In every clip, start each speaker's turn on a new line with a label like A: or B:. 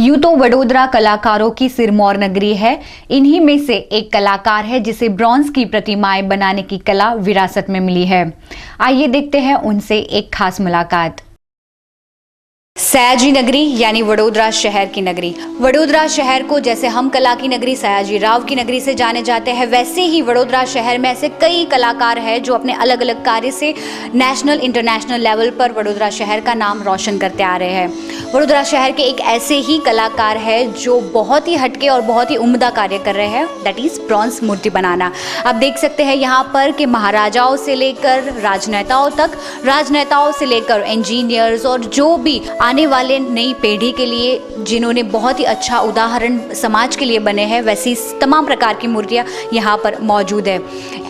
A: यूं तो वडोदरा कलाकारों की सिरमौर नगरी है। इन्हीं में से एक कलाकार है जिसे ब्रॉन्ज की प्रतिमाएं बनाने की कला विरासत में मिली है। आइए देखते हैं उनसे एक खास मुलाकात। सयाजी नगरी यानी वडोदरा शहर की नगरी। वडोदरा शहर को जैसे हम कला की नगरी सयाजी राव की नगरी से जाने जाते हैं, वैसे ही वडोदरा शहर में ऐसे कई कलाकार हैं जो अपने अलग अलग कार्य से नेशनल इंटरनेशनल लेवल पर वडोदरा शहर का नाम रोशन करते आ रहे हैं। वडोदरा शहर के एक ऐसे ही कलाकार है जो बहुत ही हटके और बहुत ही उम्दा कार्य कर रहे हैं, दैट इज ब्रॉन्ज मूर्ति बनाना। आप देख सकते हैं यहाँ पर कि महाराजाओं से लेकर राजनेताओं तक, राजनेताओं से लेकर इंजीनियर्स और जो भी आने वाले नई पीढ़ी के लिए जिन्होंने बहुत ही अच्छा उदाहरण समाज के लिए बने हैं, वैसी तमाम प्रकार की मूर्तियाँ यहाँ पर मौजूद है।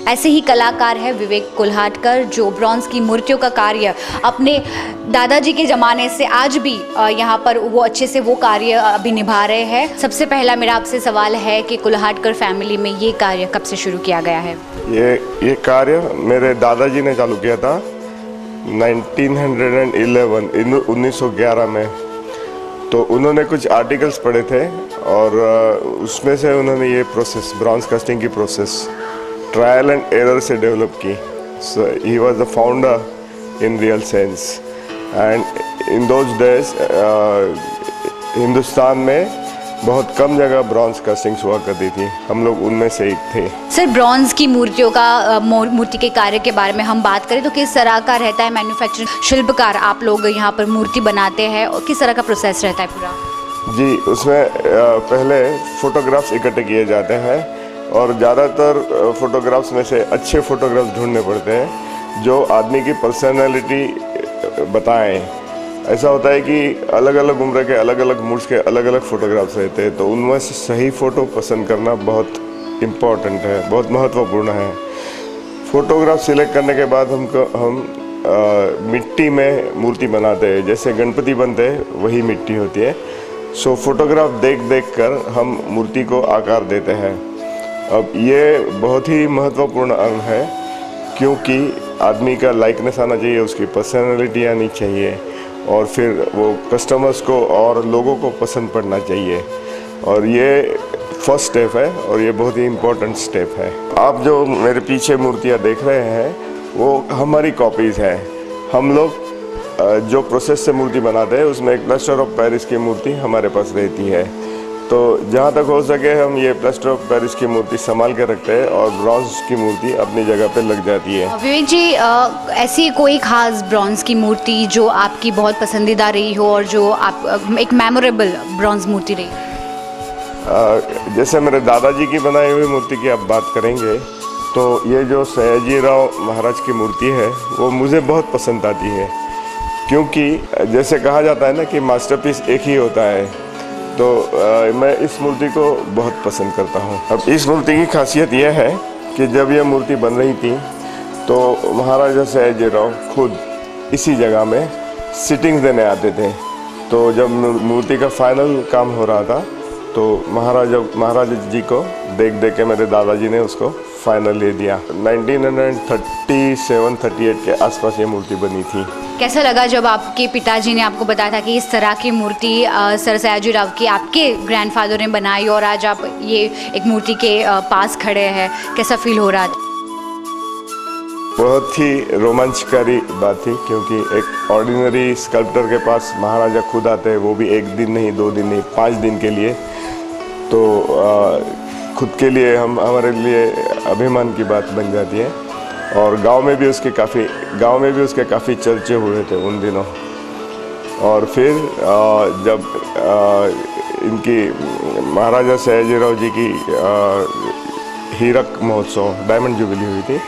A: ऐसे ही कलाकार है विवेक कुल्हाटकर जो ब्रॉन्ज की मूर्तियों का कार्य अपने दादाजी के ज़माने से आज भी यहाँ पर वो अच्छे से वो कार्य अभी निभा रहे हैं। सबसे पहला मेरा आपसे सवाल है कि कुल्हाटकर फैमिली में ये कार्य कब से शुरू किया गया है?
B: ये कार्य मेरे दादाजी ने चालू किया था 1911 में। तो उन्होंने कुछ आर्टिकल्स पढ़े थे और उसमें से उन्होंने ये प्रोसेस, ब्रॉन्ज कास्टिंग की प्रोसेस ट्रायल एंड एरर से डेवलप की। So he was the founder in real sense and in those days Hindustan में बहुत कम जगह ब्रॉन्ज कास्टिंग्स हुआ करती थी, हम लोग उनमें से एक थे।
A: सर, ब्रॉन्ज की मूर्तियों का मूर्ति के कार्य के बारे में हम बात करें तो किस तरह का रहता है मैन्युफैक्चरिंग? शिल्पकार आप लोग यहाँ पर मूर्ति बनाते हैं और किस तरह का प्रोसेस रहता है पूरा?
B: जी, उसमें पहले फ़ोटोग्राफ्स इकट्ठे किए जाते हैं और ज़्यादातर फ़ोटोग्राफ्स में से अच्छे फ़ोटोग्राफ्स ढूंढने पड़ते हैं जो आदमी की पर्सनैलिटी बताएं। ऐसा होता है कि अलग अलग उम्र के अलग अलग मूड्स के अलग अलग फ़ोटोग्राफ्स रहते हैं, तो उनमें से सही फ़ोटो पसंद करना बहुत इम्पॉर्टेंट है, बहुत महत्वपूर्ण है। फ़ोटोग्राफ सिलेक्ट करने के बाद हम मिट्टी में मूर्ति बनाते हैं, जैसे गणपति बनते हैं वही मिट्टी होती है। सो फोटोग्राफ देख कर हम मूर्ति को आकार देते हैं। अब ये बहुत ही महत्वपूर्ण अंग है क्योंकि आदमी का लाइकनेस आना चाहिए, उसकी पर्सनैलिटी आनी चाहिए और फिर वो कस्टमर्स को और लोगों को पसंद पड़ना चाहिए। और ये फर्स्ट स्टेप है और ये बहुत ही इम्पोर्टेंट स्टेप है। आप जो मेरे पीछे मूर्तियाँ देख रहे हैं वो हमारी कॉपीज़ हैं। हम लोग जो प्रोसेस से मूर्ति बनाते हैं उसमें एक प्लास्टर ऑफ पेरिस की मूर्ति हमारे पास रहती है, तो जहाँ तक हो सके हम ये प्लास्टर ऑफ पेरिस की मूर्ति संभाल के रखते हैं और ब्रॉन्ज की मूर्ति अपनी जगह पे लग जाती है।
A: विवेक जी, ऐसी कोई खास ब्रॉन्ज की मूर्ति जो आपकी बहुत पसंदीदा रही हो और जो आप एक मेमोरेबल ब्रॉन्ज मूर्ति रही?
B: जैसे मेरे दादाजी की बनाई हुई मूर्ति की आप बात करेंगे तो ये जो सयाजी राव महाराज की मूर्ति है वो मुझे बहुत पसंद आती है, क्योंकि जैसे कहा जाता है ना कि मास्टरपीस एक ही होता है, तो मैं इस मूर्ति को बहुत पसंद करता हूँ। अब इस मूर्ति की खासियत यह है कि जब यह मूर्ति बन रही थी तो महाराजा सयाजी राव खुद इसी जगह में सिटिंग्स देने आते थे। तो जब मूर्ति का फाइनल काम हो रहा था तो महाराजा जी को देख के मेरे दादाजी ने उसको फाइनल ले दिया। 1937-38 के आसपास ये मूर्ति बनी थी।
A: कैसा लगा जब आपके पिताजी ने आपको बताया था कि इस तरह की मूर्ति सर सयाजी राव की आपके ग्रैंडफादर ने बनाई और आज आप ये एक मूर्ति के पास खड़े हैं? कैसा फील हो रहा था?
B: बहुत ही रोमांचकारी बात थी, क्योंकि एक ऑर्डिनरी स्कल्प्टर के पास महाराजा खुद आते हैं, वो भी एक दिन नहीं, 2 दिन नहीं, 5 दिन के लिए। तो खुद के लिए हमारे लिए अभिमान की बात बन जाती है। और गांव में भी उसके काफ़ी चर्चे हुए थे उन दिनों। और फिर जब इनकी महाराजा सयाजीराव जी की हीरक महोत्सव, डायमंड जुबली हुई थी,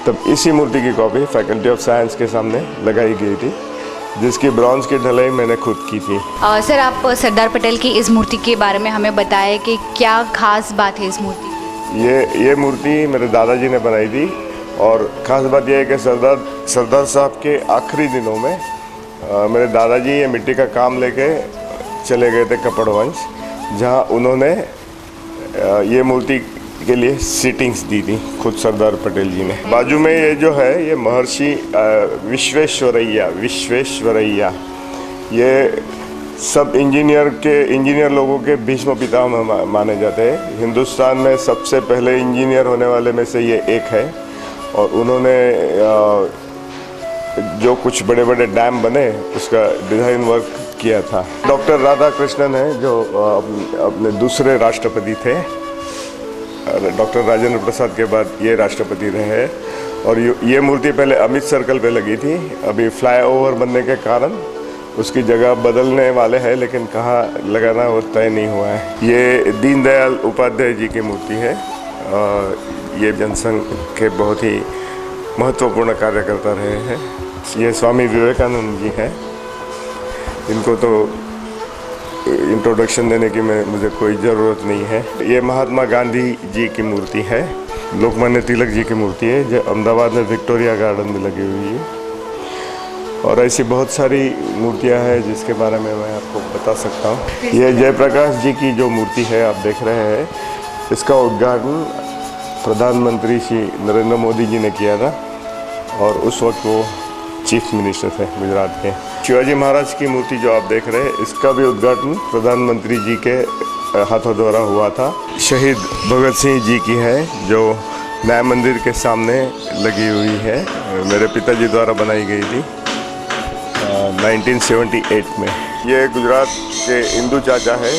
B: तब इसी मूर्ति की कॉपी फैकल्टी ऑफ साइंस के सामने लगाई गई थी, जिसकी ब्रॉन्ज की ढलाई मैंने खुद की थी।
A: सर, आप सरदार पटेल की इस मूर्ति के बारे में हमें बताएं कि क्या खास बात है इस मूर्ति की?
B: ये मूर्ति मेरे दादाजी ने बनाई थी और ख़ास बात यह है कि सरदार साहब के आखिरी दिनों में मेरे दादाजी ये मिट्टी का काम लेके चले गए थे कपड़वंश, जहाँ उन्होंने ये मूर्ति के लिए सीटिंग्स दी थी खुद सरदार पटेल जी ने। बाजू में ये जो है ये महर्षि विश्वेश्वरैया, ये सब इंजीनियर लोगों के भीष्म पितामह माने जाते हैं। हिंदुस्तान में सबसे पहले इंजीनियर होने वाले में से ये एक है और उन्होंने जो कुछ बड़े बड़े डैम बने उसका डिज़ाइन वर्क किया था। डॉक्टर राधाकृष्णन है जो अपने दूसरे राष्ट्रपति थे। डॉक्टर राजेंद्र प्रसाद के बाद ये राष्ट्रपति रहे और ये मूर्ति पहले अमित सर्कल पे लगी थी। अभी फ्लाईओवर बनने के कारण उसकी जगह बदलने वाले हैं, लेकिन कहाँ लगाना वो तय नहीं हुआ है। ये दीनदयाल उपाध्याय जी की मूर्ति है। ये जनसंघ के बहुत ही महत्वपूर्ण कार्यकर्ता रहे हैं। ये स्वामी विवेकानंद जी हैं। इनको तो इंट्रोडक्शन देने की मुझे कोई ज़रूरत नहीं है। ये महात्मा गांधी जी की मूर्ति है। लोकमान्य तिलक जी की मूर्ति है जो अहमदाबाद में विक्टोरिया गार्डन में लगी हुई है। और ऐसी बहुत सारी मूर्तियां हैं जिसके बारे में मैं आपको बता सकता हूँ। ये जयप्रकाश जी की जो मूर्ति है आप देख रहे हैं, इसका उद्घाटन प्रधानमंत्री श्री नरेंद्र मोदी जी ने किया था और उस वक्त वो चीफ मिनिस्टर थे गुजरात के। शिवाजी महाराज की मूर्ति जो आप देख रहे हैं, इसका भी उद्घाटन प्रधानमंत्री जी के हाथों द्वारा हुआ था। शहीद भगत सिंह जी की है जो न्याय मंदिर के सामने लगी हुई है। मेरे पिताजी द्वारा बनाई गई थी 1978 में। ये गुजरात के इंदू चाचा है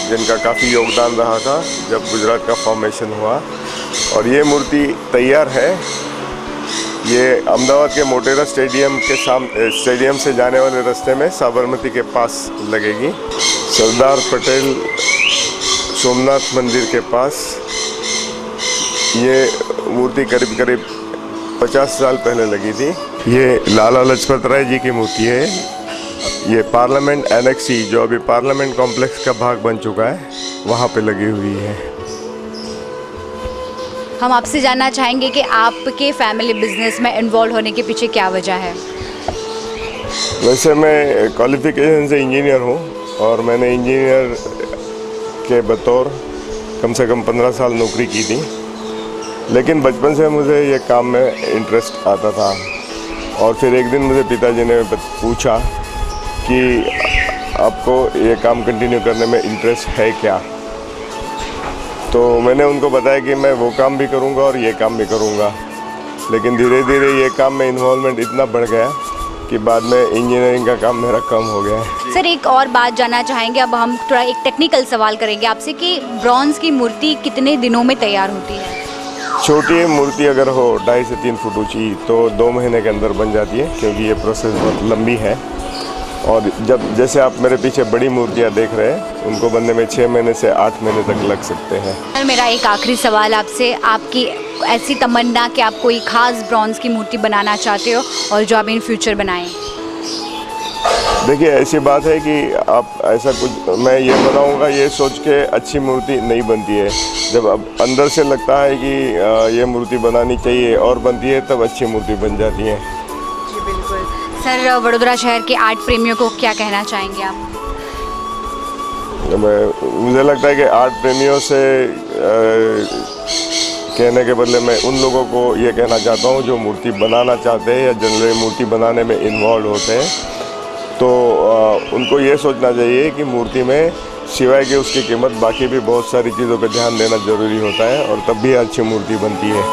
B: जिनका काफ़ी योगदान रहा था जब गुजरात का फॉर्मेशन हुआ और ये मूर्ति तैयार है। ये अहमदाबाद के मोटेरा स्टेडियम से जाने वाले रास्ते में साबरमती के पास लगेगी। सरदार पटेल सोमनाथ मंदिर के पास ये मूर्ति करीब 50 साल पहले लगी थी। ये लाला लाजपत राय जी की मूर्ति है। ये पार्लियामेंट एनेक्सी जो अभी पार्लियामेंट कॉम्प्लेक्स का भाग बन चुका है वहाँ पे लगी हुई है।
A: हम आपसे जानना चाहेंगे कि आपके फैमिली बिजनेस में इन्वॉल्व होने के पीछे क्या वजह है?
B: वैसे मैं क्वालिफिकेशन से इंजीनियर हूँ और मैंने इंजीनियर के बतौर कम से कम 15 साल नौकरी की थी, लेकिन बचपन से मुझे ये काम में इंटरेस्ट आता था। और फिर एक दिन मुझे पिताजी ने पूछा कि आपको ये काम कंटिन्यू करने में इंटरेस्ट है क्या, तो मैंने उनको बताया कि मैं वो काम भी करूँगा और ये काम भी करूँगा। लेकिन धीरे धीरे ये काम में इन्वॉल्वमेंट इतना बढ़ गया कि बाद में इंजीनियरिंग का काम मेरा कम हो गया है।
A: सर एक और बात जानना चाहेंगे, अब हम थोड़ा एक टेक्निकल सवाल करेंगे आपसे कि ब्रॉन्ज की मूर्ति कितने दिनों में तैयार होती है?
B: छोटी मूर्ति अगर हो 2.5 से 3 फुट ऊंची तो 2 महीने के अंदर बन जाती है, क्योंकि ये प्रोसेस बहुत लंबी है। और जैसे आप मेरे पीछे बड़ी मूर्तियाँ देख रहे हैं, उनको बनने में 6 महीने से 8 महीने तक लग सकते हैं।
A: सर मेरा एक आखिरी सवाल आपसे, आपकी ऐसी तमन्ना कि आप कोई खास ब्रॉन्ज की मूर्ति बनाना चाहते हो और जो आप इन फ्यूचर बनाएं?
B: देखिए ऐसी बात है कि आप ऐसा कुछ मैं ये बनाऊंगा ये सोच के अच्छी मूर्ति नहीं बनती है। जब अब अंदर से लगता है कि ये मूर्ति बनानी चाहिए और बनती है तब अच्छी मूर्ति बन जाती है।
A: जी बिल्कुल। सर वडोदरा शहर के आर्ट प्रेमियों को क्या कहना चाहेंगे आप?
B: मुझे लगता है कि आर्ट प्रेमियों से कहने के बदले मैं उन लोगों को ये कहना चाहता हूँ जो मूर्ति बनाना चाहते हैं या जनरली मूर्ति बनाने में इन्वॉल्व होते हैं, तो उनको ये सोचना चाहिए कि मूर्ति में सिवाय कि उसकी कीमत बाकी भी बहुत सारी चीज़ों पे ध्यान देना ज़रूरी होता है और तब भी अच्छी मूर्ति बनती है।